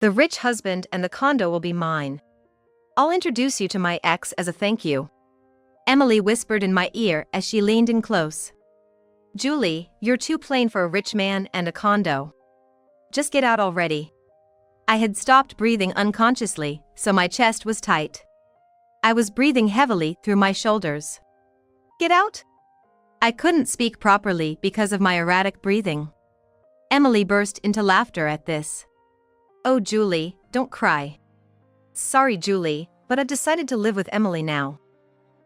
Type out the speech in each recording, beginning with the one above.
The rich husband and the condo will be mine. I'll introduce you to my ex as a thank you. Emily whispered in my ear as she leaned in close. Julie, you're too plain for a rich man and a condo. Just get out already. I had stopped breathing unconsciously, so my chest was tight. I was breathing heavily through my shoulders. Get out? I couldn't speak properly because of my erratic breathing. Emily burst into laughter at this. Oh, Julie, don't cry. Sorry, Julie, but I've decided to live with Emily now.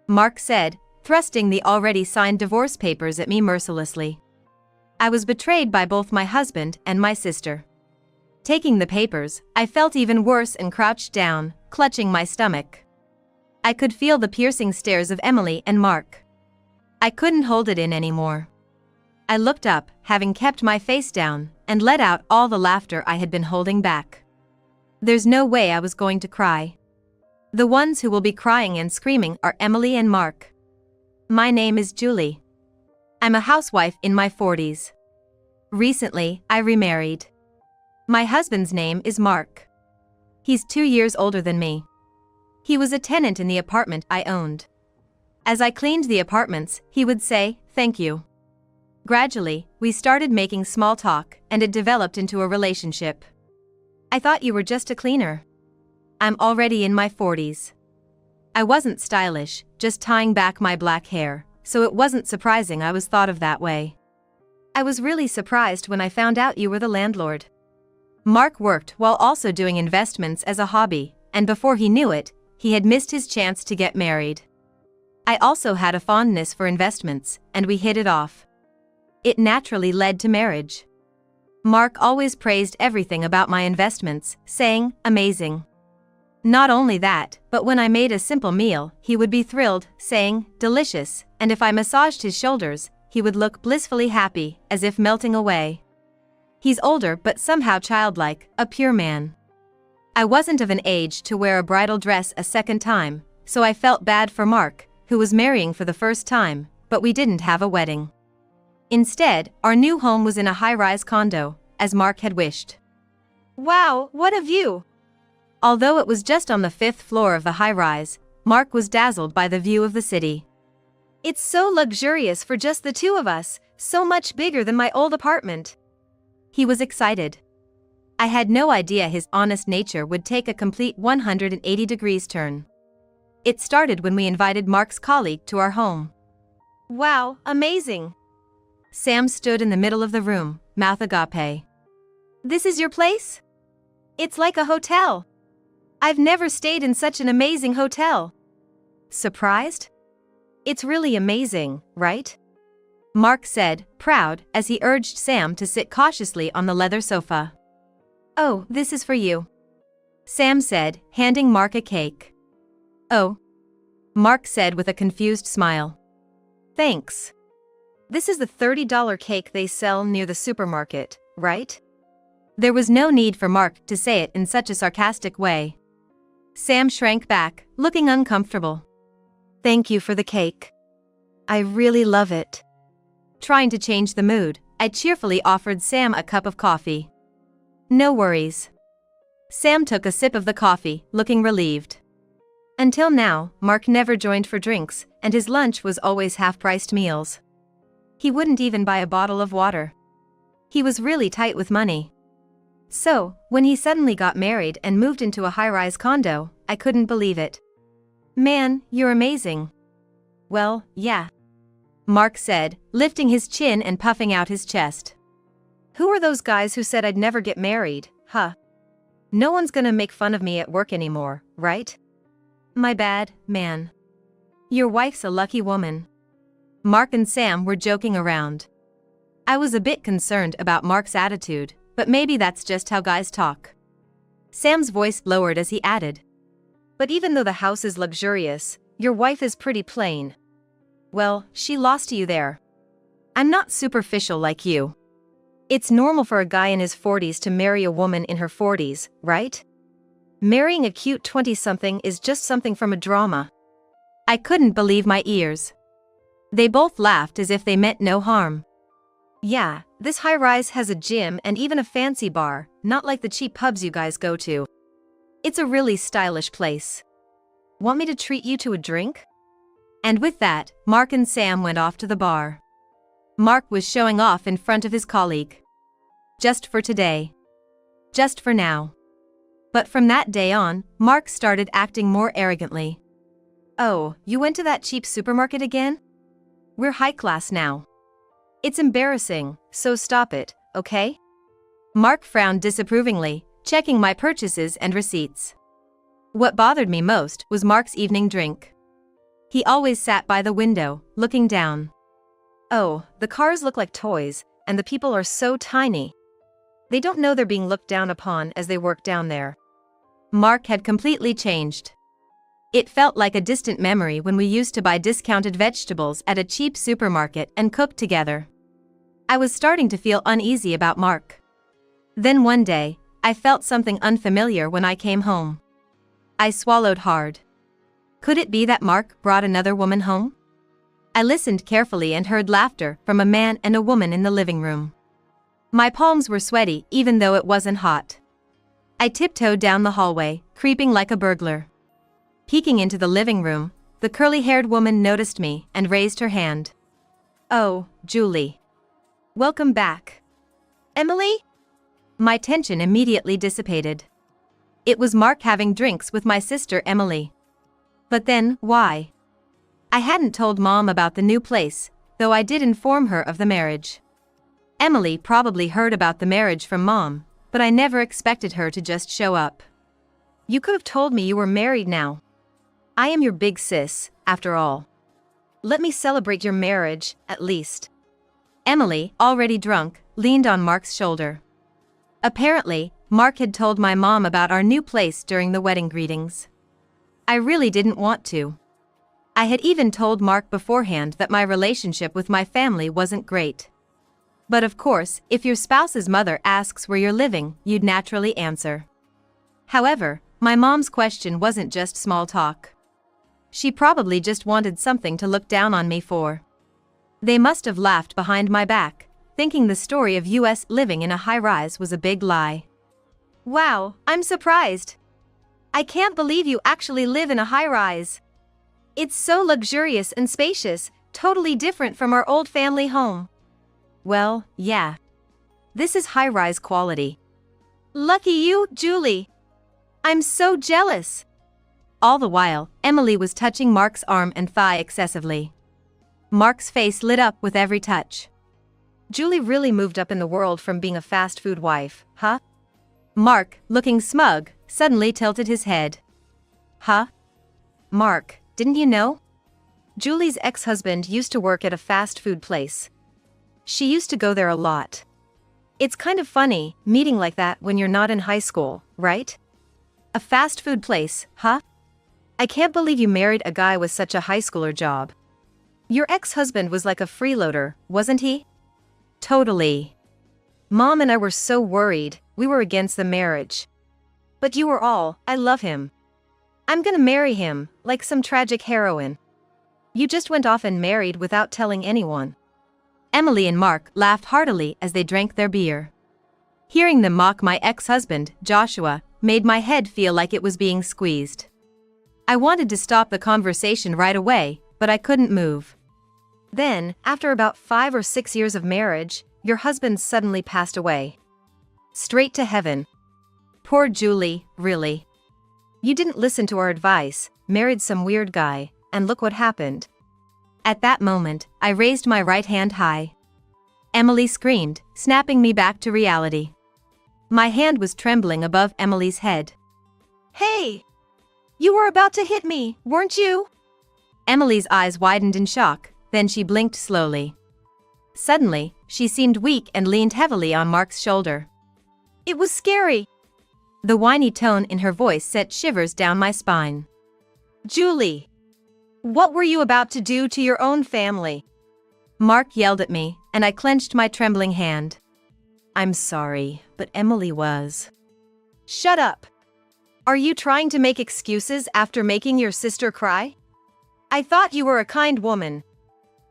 Mark said, thrusting the already signed divorce papers at me mercilessly. I was betrayed by both my husband and my sister. Taking the papers, I felt even worse and crouched down, clutching my stomach. I could feel the piercing stares of Emily and Mark. I couldn't hold it in anymore. I looked up, having kept my face down, and let out all the laughter I had been holding back. There's no way I was going to cry. The ones who will be crying and screaming are Emily and Mark. My name is Julie. I'm a housewife in my 40s. Recently, I remarried. My husband's name is Mark. He's 2 years older than me. He was a tenant in the apartment I owned. As I cleaned the apartments, he would say, "Thank you." Gradually, we started making small talk, and it developed into a relationship. I thought you were just a cleaner. I'm already in my 40s. I wasn't stylish, just tying back my black hair, so it wasn't surprising I was thought of that way. I was really surprised when I found out you were the landlord. Mark worked while also doing investments as a hobby, and before he knew it, he had missed his chance to get married. I also had a fondness for investments, and we hit it off. It naturally led to marriage. Mark always praised everything about my investments, saying, "Amazing." Not only that, but when I made a simple meal, he would be thrilled, saying, "Delicious," and if I massaged his shoulders, he would look blissfully happy, as if melting away. He's older but somehow childlike, a pure man. I wasn't of an age to wear a bridal dress a second time, so I felt bad for Mark, who was marrying for the first time, but we didn't have a wedding. Instead, our new home was in a high-rise condo, as Mark had wished. Wow, what a view! Although it was just on the 5th floor of the high-rise, Mark was dazzled by the view of the city. It's so luxurious for just the two of us, so much bigger than my old apartment. He was excited. I had no idea his honest nature would take a complete 180 degrees turn. It started when we invited Mark's colleague to our home. Wow, amazing! Sam stood in the middle of the room, mouth agape. This is your place? It's like a hotel. I've never stayed in such an amazing hotel. Surprised? It's really amazing, right? Mark said, proud, as he urged Sam to sit cautiously on the leather sofa. Oh, this is for you. Sam said, handing Mark a cake. Oh. Mark said with a confused smile. Thanks. This is the $30 cake they sell near the supermarket, right? There was no need for Mark to say it in such a sarcastic way. Sam shrank back, looking uncomfortable. Thank you for the cake. I really love it. Trying to change the mood, I cheerfully offered Sam a cup of coffee. No worries. Sam took a sip of the coffee, looking relieved. Until now, Mark never joined for drinks, and his lunch was always half-priced meals. He wouldn't even buy a bottle of water. He was really tight with money. So, when he suddenly got married and moved into a high-rise condo, I couldn't believe it. Man, you're amazing. Well, yeah. Mark said, lifting his chin and puffing out his chest. Who are those guys who said I'd never get married, huh? No one's gonna make fun of me at work anymore, right? My bad, man. Your wife's a lucky woman. Mark and Sam were joking around. I was a bit concerned about Mark's attitude, but maybe that's just how guys talk. Sam's voice lowered as he added. But even though the house is luxurious, your wife is pretty plain. Well, she lost to you there. I'm not superficial like you. It's normal for a guy in his 40s to marry a woman in her 40s, right? Marrying a cute 20-something is just something from a drama. I couldn't believe my ears. They both laughed as if they meant no harm. Yeah, this high-rise has a gym and even a fancy bar, not like the cheap pubs you guys go to. It's a really stylish place. Want me to treat you to a drink?" And with that, Mark and Sam went off to the bar. Mark was showing off in front of his colleague. Just for today. Just for now. But from that day on, Mark started acting more arrogantly. "Oh, you went to that cheap supermarket again? We're high class now. It's embarrassing, so stop it, okay?" Mark frowned disapprovingly, checking my purchases and receipts. What bothered me most was Mark's evening drink. He always sat by the window, looking down. "Oh, the cars look like toys, and the people are so tiny. They don't know they're being looked down upon as they work down there." Mark had completely changed. It felt like a distant memory when we used to buy discounted vegetables at a cheap supermarket and cook together. I was starting to feel uneasy about Mark. Then one day, I felt something unfamiliar when I came home. I swallowed hard. Could it be that Mark brought another woman home? I listened carefully and heard laughter from a man and a woman in the living room. My palms were sweaty even though it wasn't hot. I tiptoed down the hallway, creeping like a burglar. Peeking into the living room, the curly-haired woman noticed me and raised her hand. "Oh, Julie. Welcome back." "Emily?" My tension immediately dissipated. It was Mark having drinks with my sister Emily. But then, why? I hadn't told Mom about the new place, though I did inform her of the marriage. Emily probably heard about the marriage from Mom, but I never expected her to just show up. "You could have told me you were married now. I am your big sis, after all. Let me celebrate your marriage, at least." Emily, already drunk, leaned on Mark's shoulder. Apparently, Mark had told my mom about our new place during the wedding greetings. I really didn't want to. I had even told Mark beforehand that my relationship with my family wasn't great. But of course, if your spouse's mother asks where you're living, you'd naturally answer. However, my mom's question wasn't just small talk. She probably just wanted something to look down on me for. They must have laughed behind my back, thinking the story of US living in a high-rise was a big lie. "Wow, I'm surprised. I can't believe you actually live in a high-rise. It's so luxurious and spacious, totally different from our old family home." "Well, yeah. This is high-rise quality." "Lucky you, Julie. I'm so jealous." All the while, Emily was touching Mark's arm and thigh excessively. Mark's face lit up with every touch. "Julie really moved up in the world from being a fast food wife, huh?" Mark, looking smug, suddenly tilted his head. "Huh? Mark, didn't you know? Julie's ex-husband used to work at a fast food place. She used to go there a lot. It's kind of funny, meeting like that when you're not in high school, right? A fast food place, huh? I can't believe you married a guy with such a high schooler job. Your ex-husband was like a freeloader, wasn't he?" "Totally. Mom and I were so worried, we were against the marriage. But you were all, I love him. I'm gonna marry him, like some tragic heroine. You just went off and married without telling anyone." Emily and Mark laughed heartily as they drank their beer. Hearing them mock my ex-husband, Joshua, made my head feel like it was being squeezed. I wanted to stop the conversation right away, but I couldn't move. "Then, after about 5 or 6 years of marriage, your husband suddenly passed away. Straight to heaven. Poor Julie, really. You didn't listen to our advice, married some weird guy, and look what happened." At that moment, I raised my right hand high. Emily screamed, snapping me back to reality. My hand was trembling above Emily's head. "Hey! You were about to hit me, weren't you?" Emily's eyes widened in shock, then she blinked slowly. Suddenly, she seemed weak and leaned heavily on Mark's shoulder. "It was scary." The whiny tone in her voice sent shivers down my spine. "Julie, what were you about to do to your own family?" Mark yelled at me, and I clenched my trembling hand. "I'm sorry, but Emily was." "Shut up. Are you trying to make excuses after making your sister cry? I thought you were a kind woman.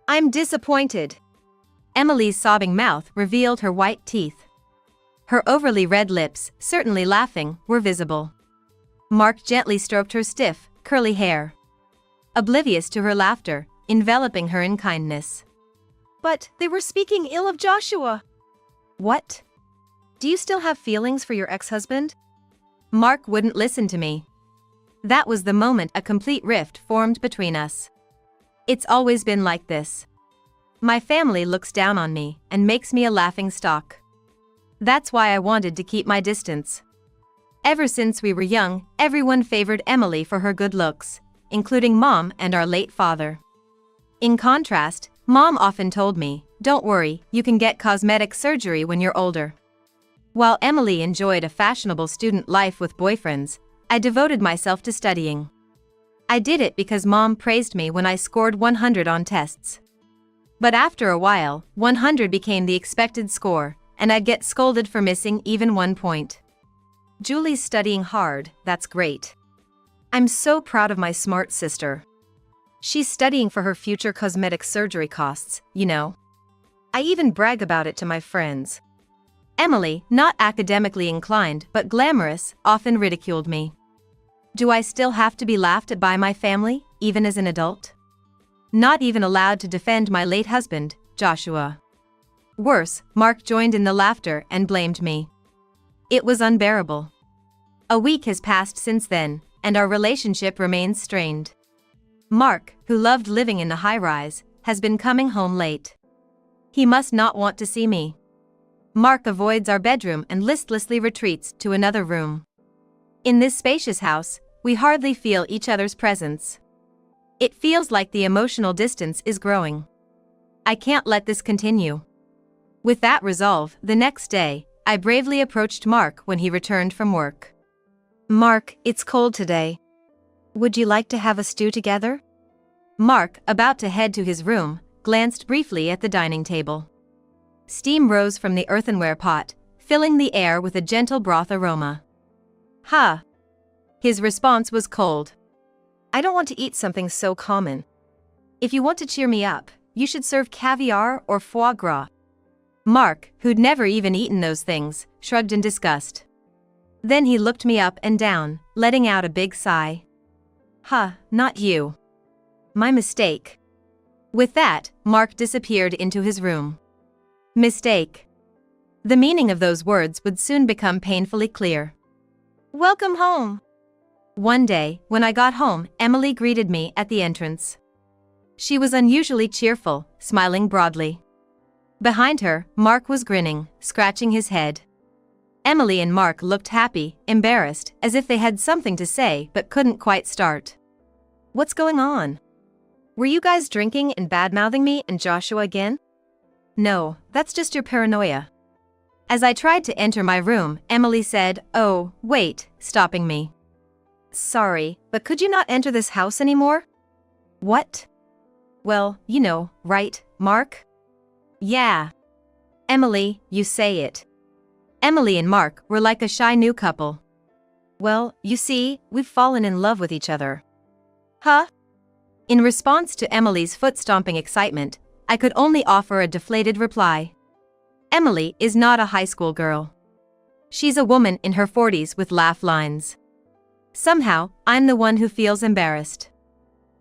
I'm disappointed." Emily's sobbing mouth revealed her white teeth. Her overly red lips, certainly laughing, were visible. Mark gently stroked her stiff, curly hair, oblivious to her laughter, enveloping her in kindness. But they were speaking ill of Joshua. What? Do you still have feelings for your ex-husband? Mark wouldn't listen to me. That was the moment a complete rift formed between us. It's always been like this. My family looks down on me and makes me a laughing stock. That's why I wanted to keep my distance. Ever since we were young, everyone favored Emily for her good looks, including Mom and our late father. In contrast, Mom often told me, "Don't worry, you can get cosmetic surgery when you're older." While Emily enjoyed a fashionable student life with boyfriends, I devoted myself to studying. I did it because Mom praised me when I scored 100 on tests. But after a while, 100 became the expected score, and I'd get scolded for missing even 1 point. Julie's studying hard, that's great. I'm so proud of my smart sister. She's studying for her future cosmetic surgery costs, you know. I even brag about it to my friends. Emily, not academically inclined but glamorous, often ridiculed me. Do I still have to be laughed at by my family, even as an adult? Not even allowed to defend my late husband, Joshua. Worse, Mark joined in the laughter and blamed me. It was unbearable. A week has passed since then, and our relationship remains strained. Mark, who loved living in the high-rise, has been coming home late. He must not want to see me. Mark avoids our bedroom and listlessly retreats to another room. In this spacious house, we hardly feel each other's presence. It feels like the emotional distance is growing. I can't let this continue. With that resolve, the next day, I bravely approached Mark when he returned from work. "Mark, it's cold today. Would you like to have a stew together?" Mark, about to head to his room, glanced briefly at the dining table. Steam rose from the earthenware pot, filling the air with a gentle broth aroma. "Ha!" His response was cold. "I don't want to eat something so common. If you want to cheer me up, you should serve caviar or foie gras." Mark, who'd never even eaten those things, shrugged in disgust. Then he looked me up and down, letting out a big sigh. "Huh, not you. My mistake." With that, Mark disappeared into his room. Mistake. The meaning of those words would soon become painfully clear. "Welcome home." One day, when I got home, Emily greeted me at the entrance. She was unusually cheerful, smiling broadly. Behind her, Mark was grinning, scratching his head. Emily and Mark looked happy, embarrassed, as if they had something to say but couldn't quite start. "What's going on? Were you guys drinking and bad-mouthing me and Joshua again?" "No, that's just your paranoia." As I tried to enter my room, Emily said, "Oh, wait," stopping me. "Sorry, but could you not enter this house anymore?" "What?" "Well, you know, right, Mark?" "Yeah." "Emily, you say it." Emily and Mark were like a shy new couple. "Well, you see, we've fallen in love with each other." "Huh?" In response to Emily's foot-stomping excitement, I could only offer a deflated reply. Emily is not a high school girl. She's a woman in her 40s with laugh lines. Somehow, I'm the one who feels embarrassed.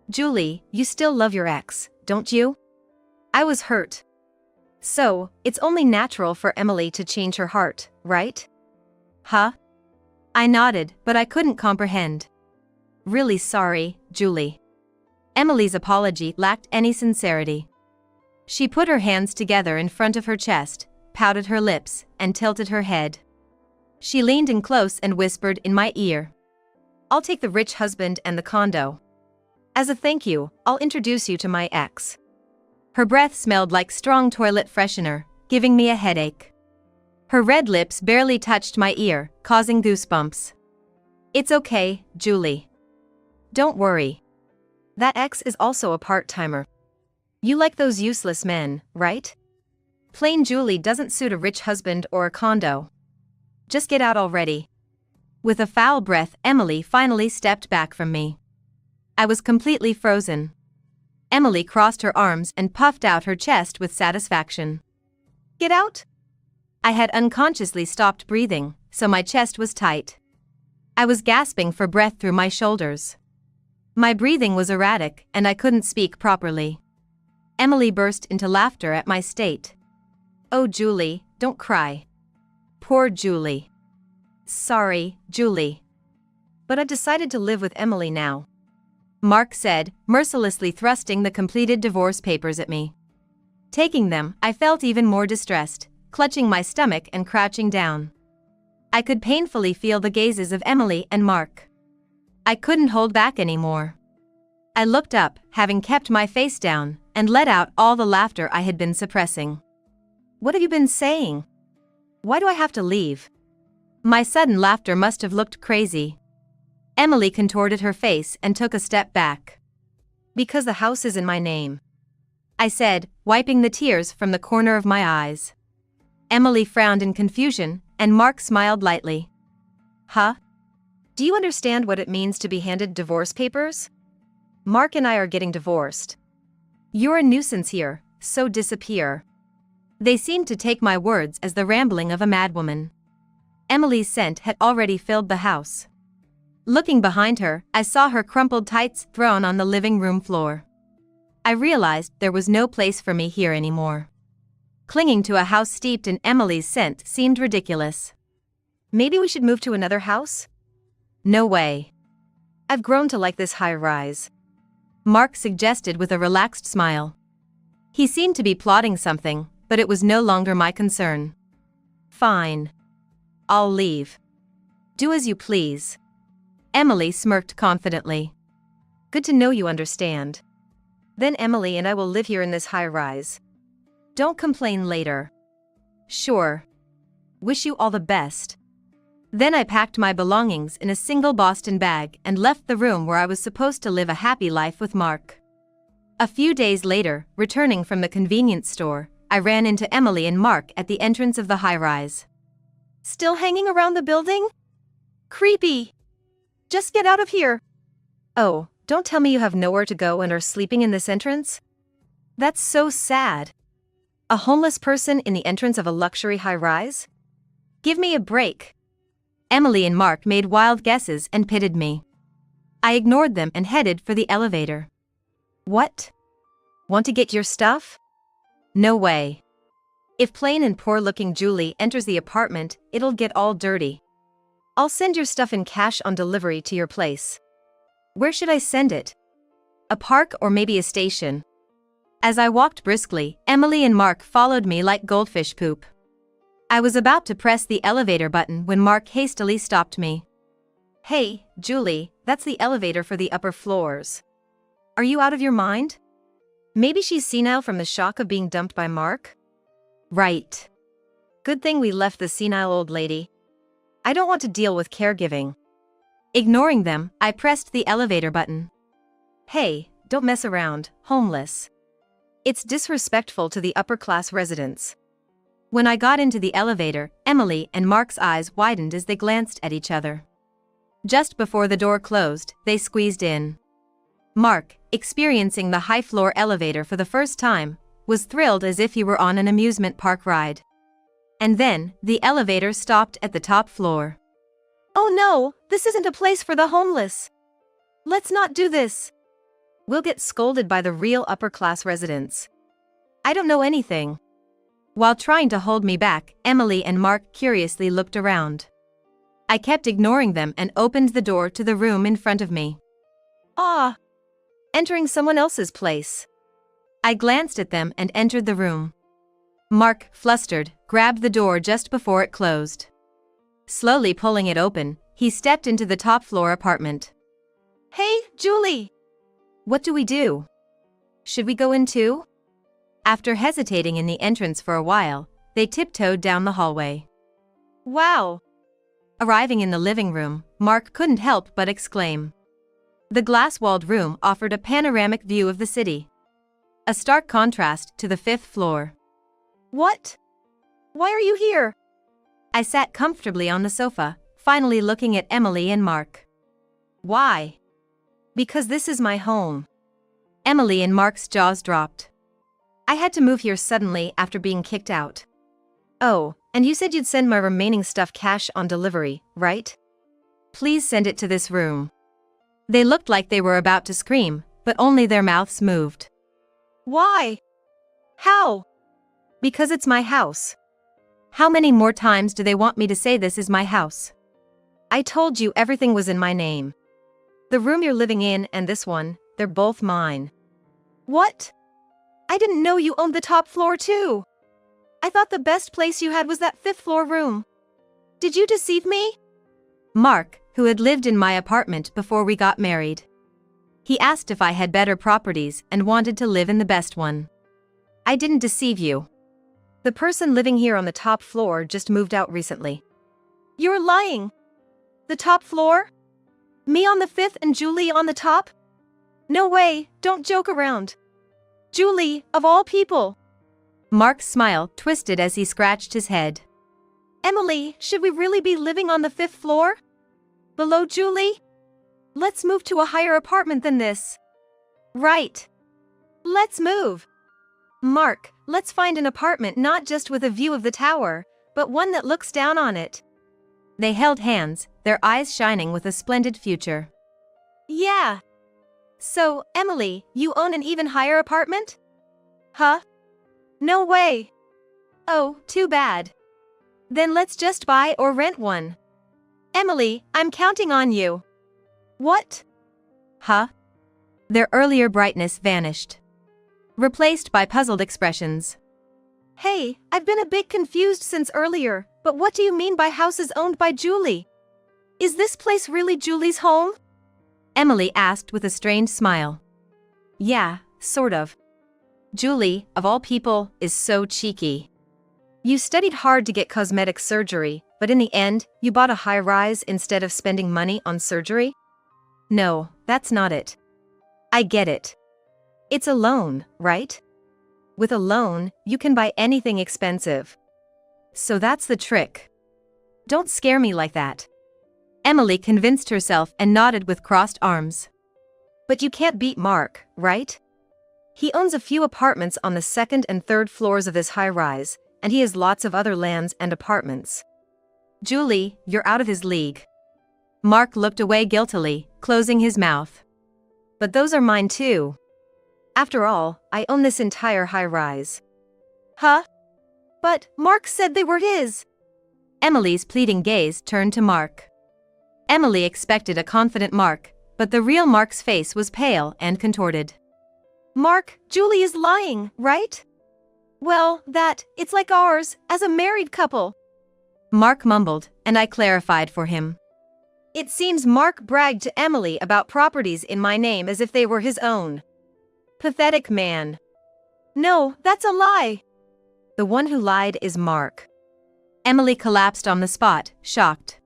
"Julie, you still love your ex, don't you?" I was hurt. "So, it's only natural for Emily to change her heart, right?" "Huh?" I nodded, but I couldn't comprehend. "Really sorry, Julie." Emily's apology lacked any sincerity. She put her hands together in front of her chest, pouted her lips, and tilted her head. She leaned in close and whispered in my ear. "I'll take the rich husband and the condo. As a thank you, I'll introduce you to my ex." Her breath smelled like strong toilet freshener, giving me a headache. Her red lips barely touched my ear, causing goosebumps. "It's okay, Julie. Don't worry. That ex is also a part-timer. You like those useless men, right? Plain Julie doesn't suit a rich husband or a condo. Just get out already." With a foul breath, Emily finally stepped back from me. I was completely frozen. Emily crossed her arms and puffed out her chest with satisfaction. "Get out?" I had unconsciously stopped breathing, so my chest was tight. I was gasping for breath through my shoulders. My breathing was erratic, and I couldn't speak properly. Emily burst into laughter at my state. "Oh, Julie, don't cry. Poor Julie." "Sorry, Julie. But I've decided to live with Emily now," Mark said, mercilessly thrusting the completed divorce papers at me. Taking them, I felt even more distressed, clutching my stomach and crouching down. I could painfully feel the gazes of Emily and Mark. I couldn't hold back anymore. I looked up, having kept my face down, and let out all the laughter I had been suppressing. "What have you been saying? Why do I have to leave?" My sudden laughter must have looked crazy. Emily contorted her face and took a step back. "Because the house is in my name," I said, wiping the tears from the corner of my eyes. Emily frowned in confusion, and Mark smiled lightly. "Huh? Do you understand what it means to be handed divorce papers? Mark and I are getting divorced. You're a nuisance here, so disappear." They seemed to take my words as the rambling of a madwoman. Emily's scent had already filled the house. Looking behind her, I saw her crumpled tights thrown on the living room floor. I realized there was no place for me here anymore. Clinging to a house steeped in Emily's scent seemed ridiculous. "Maybe we should move to another house?" "No way. I've grown to like this high-rise," Mark suggested with a relaxed smile. He seemed to be plotting something, but it was no longer my concern. "Fine. I'll leave. Do as you please." Emily smirked confidently. "Good to know you understand. Then Emily and I will live here in this high-rise. Don't complain later." "Sure. Wish you all the best." Then I packed my belongings in a single Boston bag and left the room where I was supposed to live a happy life with Mark. A few days later, returning from the convenience store, I ran into Emily and Mark at the entrance of the high-rise. Still hanging around the building? Creepy. Just get out of here. "Oh, don't tell me you have nowhere to go and are sleeping in this entrance? That's so sad. A homeless person in the entrance of a luxury high-rise? Give me a break." Emily and Mark made wild guesses and pitted me. I ignored them and headed for the elevator. "What? Want to get your stuff? No way. If plain and poor-looking Julie enters the apartment, it'll get all dirty. I'll send your stuff in cash on delivery to your place." "Where should I send it? A park or maybe a station?" As I walked briskly, Emily and Mark followed me like goldfish poop. I was about to press the elevator button when Mark hastily stopped me. "Hey, Julie, that's the elevator for the upper floors. Are you out of your mind? Maybe she's senile from the shock of being dumped by Mark?" "Right. Good thing we left the senile old lady. I don't want to deal with caregiving." Ignoring them, I pressed the elevator button. "Hey, don't mess around, homeless. It's disrespectful to the upper-class residents." When I got into the elevator, Emily and Mark's eyes widened as they glanced at each other. Just before the door closed, they squeezed in. Mark, experiencing the high-floor elevator for the first time, was thrilled as if he were on an amusement park ride. And then, the elevator stopped at the top floor. "Oh no, this isn't a place for the homeless. Let's not do this." "We'll get scolded by the real upper-class residents. I don't know anything." While trying to hold me back, Emily and Mark curiously looked around. I kept ignoring them and opened the door to the room in front of me. "Ah, Entering someone else's place." I glanced at them and entered the room. Mark, flustered, grabbed the door just before it closed. Slowly pulling it open, he stepped into the top-floor apartment. hey, Julie. "What do we do? Should we go in too?" After hesitating in the entrance for a while, they tiptoed down the hallway. Wow. Arriving in the living room, Mark couldn't help but exclaim. The glass-walled room offered a panoramic view of the city. A stark contrast to the 5th floor. What? Why are you here? I sat comfortably on the sofa, finally looking at Emily and Mark. "Why?" "Because this is my home." Emily and Mark's jaws dropped. "I had to move here suddenly after being kicked out." "Oh, And you said you'd send my remaining stuff cash on delivery, right? Please send it to this room. They looked like they were about to scream, but only their mouths moved. Why? How? Because it's my house. How many more times do they want me to say this is my house? I told you everything was in my name. The room you're living in and this one, they're both mine. What? I didn't know you owned the top floor too. I thought the best place you had was that fifth floor room. Did you deceive me? Mark, who had lived in my apartment before we got married. He asked if I had better properties and wanted to live in the best one. I didn't deceive you. The person living here on the top floor just moved out recently. You're lying. The top floor? Me on the fifth and Julie on the top? No way, don't joke around. Julie, of all people. Mark's smile twisted as he scratched his head. Emily, should we really be living on the fifth floor? Below Julie? Let's move to a higher apartment than this. Right. Let's move. Mark, let's find an apartment not just with a view of the tower, but one that looks down on it. They held hands, their eyes shining with a splendid future. Yeah. So, Emily, you own an even higher apartment? Huh? No way. Oh, too bad. Then let's just buy or rent one. Emily, I'm counting on you. What? Huh? Their earlier brightness vanished, replaced by puzzled expressions. Hey, I've been a bit confused since earlier, but what do you mean by houses owned by Julie? Is this place really Julie's home? Emily asked with a strained smile. Yeah, sort of. Julie, of all people, is so cheeky. You studied hard to get cosmetic surgery, but in the end, you bought a high-rise instead of spending money on surgery? No, that's not it. I get it. It's a loan, right? With a loan, you can buy anything expensive. So that's the trick. Don't scare me like that. Emily convinced herself and nodded with crossed arms. But you can't beat Mark, right? He owns a few apartments on the second and third floors of this high-rise, and he has lots of other lands and apartments. Julie, you're out of his league. Mark looked away guiltily, closing his mouth. But those are mine too. After all, I own this entire high-rise. Huh? But Mark said they were his. Emily's pleading gaze turned to Mark. Emily expected a confident Mark, but the real Mark's face was pale and contorted. Mark, Julie is lying, right? Well, it's like ours, as a married couple. Mark mumbled, and I clarified for him. It seems Mark bragged to Emily about properties in my name as if they were his own. Pathetic man. No, that's a lie. The one who lied is Mark. Emily collapsed on the spot, shocked.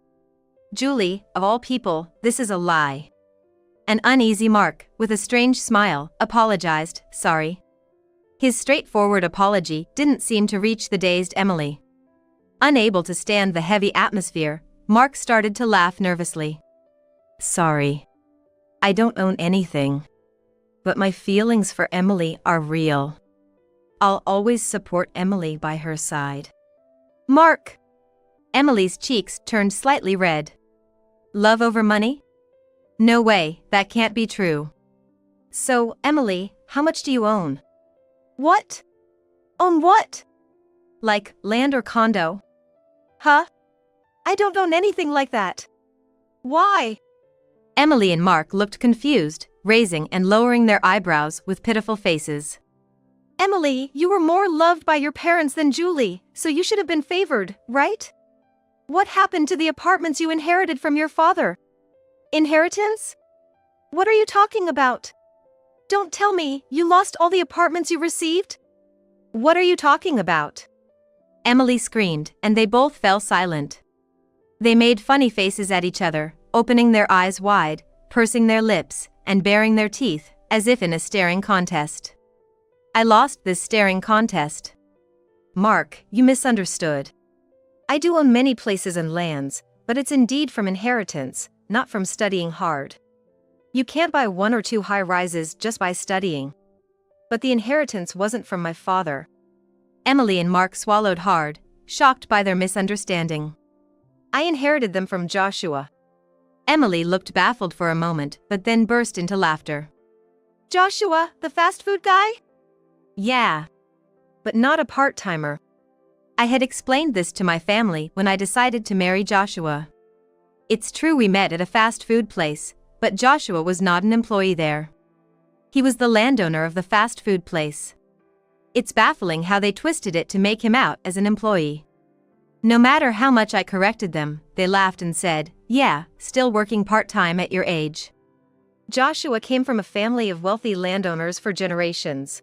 Julie, of all people, this is a lie. An uneasy Mark, with a strange smile, apologized, sorry. His straightforward apology didn't seem to reach the dazed Emily. Unable to stand the heavy atmosphere, Mark started to laugh nervously. Sorry. I don't own anything. But my feelings for Emily are real. I'll always support Emily by her side. Mark! Emily's cheeks turned slightly red. Love over money? No way, that can't be true. So, Emily, how much do you own? What? Own what? Like, land or condo? Huh? I don't own anything like that. Why? Emily and Mark looked confused, raising and lowering their eyebrows with pitiful faces. Emily, you were more loved by your parents than Julie, so you should have been favored, right? What happened to the apartments you inherited from your father? Inheritance? What are you talking about? Don't tell me you lost all the apartments you received? What are you talking about? Emily screamed, and they both fell silent. They made funny faces at each other, opening their eyes wide, pursing their lips, and baring their teeth, as if in a staring contest. I lost this staring contest. Mark, you misunderstood. I do own many places and lands, but it's indeed from inheritance, not from studying hard. You can't buy 1 or 2 high-rises just by studying. But the inheritance wasn't from my father. Emily and Mark swallowed hard, shocked by their misunderstanding. I inherited them from Joshua. Emily looked baffled for a moment, but then burst into laughter. Joshua, the fast food guy? Yeah. But not a part-timer. I had explained this to my family when I decided to marry Joshua. It's true we met at a fast food place, but Joshua was not an employee there. He was the landowner of the fast food place. It's baffling how they twisted it to make him out as an employee. No matter how much I corrected them, they laughed and said, "Yeah, still working part-time at your age." Joshua came from a family of wealthy landowners for generations.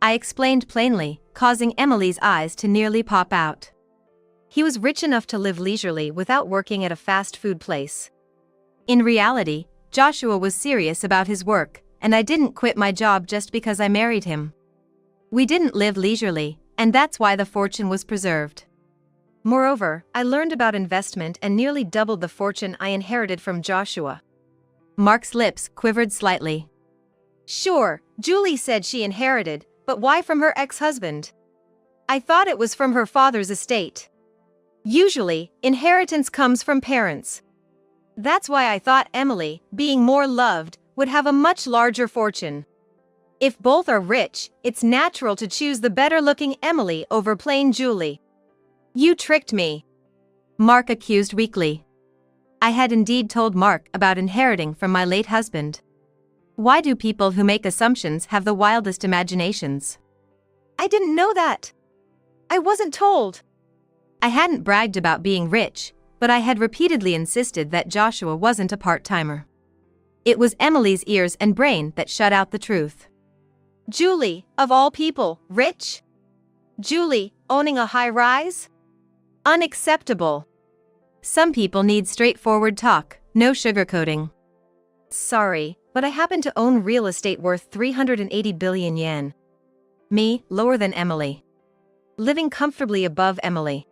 I explained plainly, causing Emily's eyes to nearly pop out. He was rich enough to live leisurely without working at a fast food place. In reality, Joshua was serious about his work, and I didn't quit my job just because I married him. We didn't live leisurely, and that's why the fortune was preserved. Moreover, I learned about investment and nearly doubled the fortune I inherited from Joshua. Mark's lips quivered slightly. Sure, Julie said she inherited, but why from her ex-husband? I thought it was from her father's estate. Usually, inheritance comes from parents. That's why I thought Emily, being more loved, would have a much larger fortune. If both are rich, it's natural to choose the better-looking Emily over plain Julie. You tricked me, Mark accused weakly. I had indeed told Mark about inheriting from my late husband. Why do people who make assumptions have the wildest imaginations? I didn't know that. I wasn't told. I hadn't bragged about being rich, but I had repeatedly insisted that Joshua wasn't a part-timer. It was Emily's ears and brain that shut out the truth. Julie, of all people, rich? Julie, owning a high-rise? Unacceptable. Some people need straightforward talk, no sugarcoating. Sorry, but I happen to own real estate worth 380 billion yen. Me, lower than Emily. Living comfortably above Emily.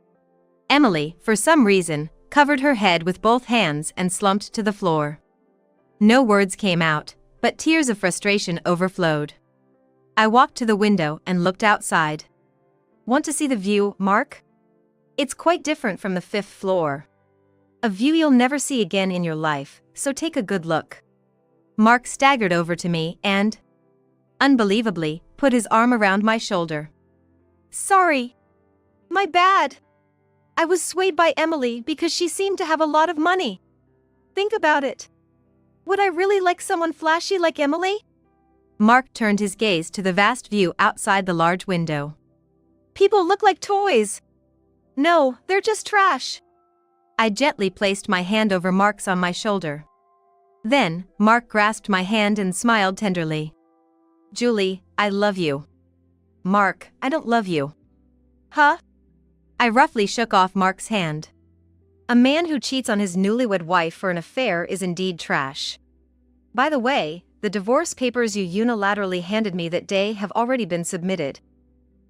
Emily, for some reason, covered her head with both hands and slumped to the floor. No words came out, but tears of frustration overflowed. I walked to the window and looked outside. Want to see the view, Mark? It's quite different from the 5th floor. A view you'll never see again in your life, so take a good look. Mark staggered over to me and, unbelievably, put his arm around my shoulder. Sorry. My bad. I was swayed by Emily because she seemed to have a lot of money. Think about it. Would I really like someone flashy like Emily? Mark turned his gaze to the vast view outside the large window. People look like toys. No, they're just trash. I gently placed my hand over Mark's on my shoulder. Then, Mark grasped my hand and smiled tenderly. Julie, I love you. Mark, I don't love you. Huh? I roughly shook off Mark's hand. A man who cheats on his newlywed wife for an affair is indeed trash. By the way, the divorce papers you unilaterally handed me that day have already been submitted.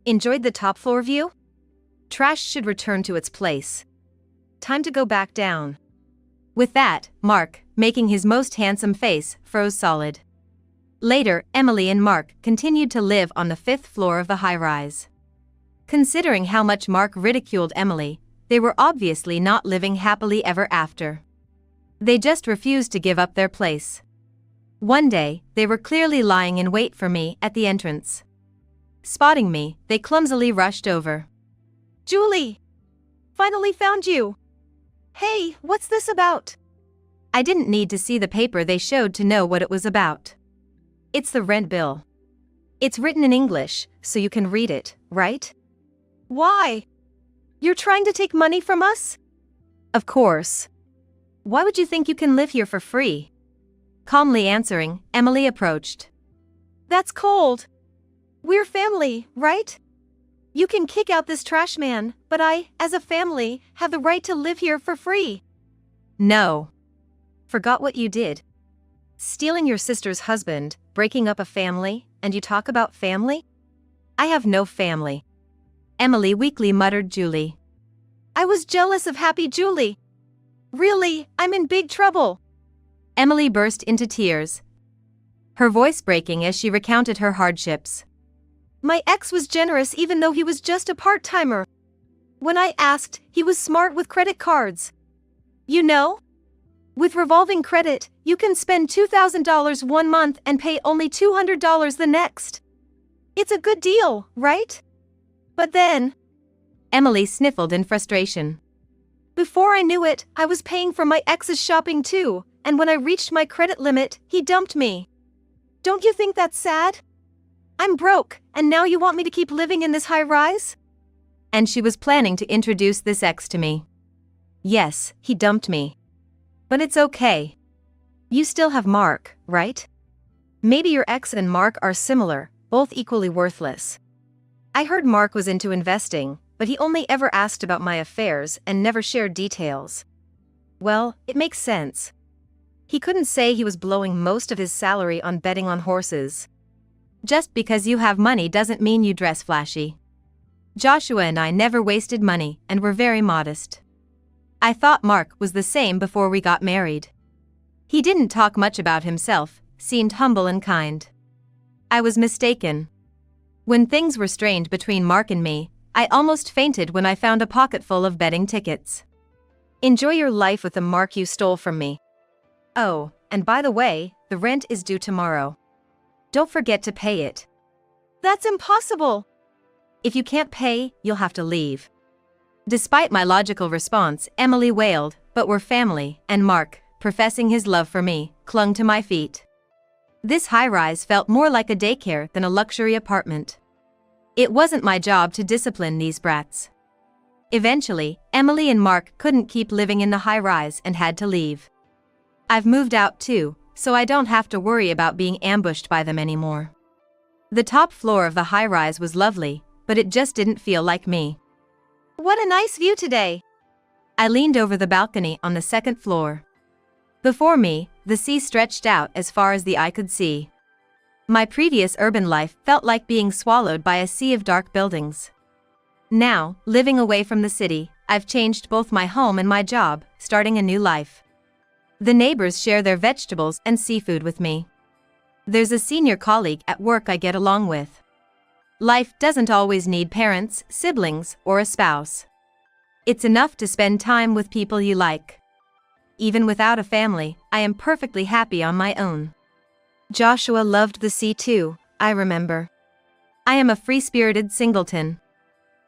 Enjoyed the top floor view? Trash should return to its place. Time to go back down. With that, Mark, making his most handsome face, froze solid. Later, Emily and Mark continued to live on the 5th floor of the high-rise. Considering how much Mark ridiculed Emily, they were obviously not living happily ever after. They just refused to give up their place. One day, they were clearly lying in wait for me at the entrance. Spotting me, they clumsily rushed over. Julie! Finally found you! Hey, what's this about? I didn't need to see the paper they showed to know what it was about. It's the rent bill. It's written in English, so you can read it, right? Why? You're trying to take money from us? Of course. Why would you think you can live here for free? Calmly answering, Emily approached. That's cold. We're family, right? You can kick out this trash man, but I, as a family, have the right to live here for free. No. Forgot what you did? Stealing your sister's husband, breaking up a family, and you talk about family? I have no family. Emily weakly muttered Julie. I was jealous of happy Julie. Really, I'm in big trouble. Emily burst into tears, her voice breaking as she recounted her hardships. My ex was generous even though he was just a part-timer. When I asked, he was smart with credit cards. You know? With revolving credit, you can spend $2,000 one month and pay only $200 the next. It's a good deal, right? But then, Emily sniffled in frustration. before I knew it, I was paying for my ex's shopping too, and when I reached my credit limit, he dumped me. Don't you think that's sad? I'm broke, and now you want me to keep living in this high-rise? And she was planning to introduce this ex to me. Yes, he dumped me. But it's okay. You still have Mark, right? Maybe your ex and Mark are similar, both equally worthless. I heard Mark was into investing, but he only ever asked about my affairs and never shared details. Well, it makes sense. He couldn't say he was blowing most of his salary on betting on horses. Just because you have money doesn't mean you dress flashy. Joshua and I never wasted money and were very modest. I thought Mark was the same before we got married. He didn't talk much about himself, seemed humble and kind. I was mistaken. When things were strained between Mark and me, I almost fainted when I found a pocketful of betting tickets. Enjoy your life with the Mark you stole from me. Oh, and by the way, the rent is due tomorrow. Don't forget to pay it. That's impossible. If you can't pay, you'll have to leave. Despite my logical response, Emily wailed, but we're family, and Mark, professing his love for me, clung to my feet. This high-rise felt more like a daycare than a luxury apartment. It wasn't my job to discipline these brats. Eventually, Emily and Mark couldn't keep living in the high-rise and had to leave. I've moved out too, so I don't have to worry about being ambushed by them anymore. The top floor of the high-rise was lovely, but it just didn't feel like me. What a nice view today. I leaned over the balcony on the second floor. Before me, the sea stretched out as far as the eye could see. My previous urban life felt like being swallowed by a sea of dark buildings. Now, living away from the city, I've changed both my home and my job, starting a new life. The neighbors share their vegetables and seafood with me. There's a senior colleague at work I get along with. Life doesn't always need parents, siblings, or a spouse. It's enough to spend time with people you like. Even without a family, I am perfectly happy on my own. Joshua loved the sea too, I remember. I am a free-spirited singleton.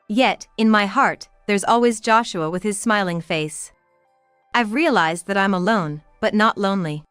Yet, in my heart, there's always Joshua with his smiling face. I've realized that I'm alone, but not lonely.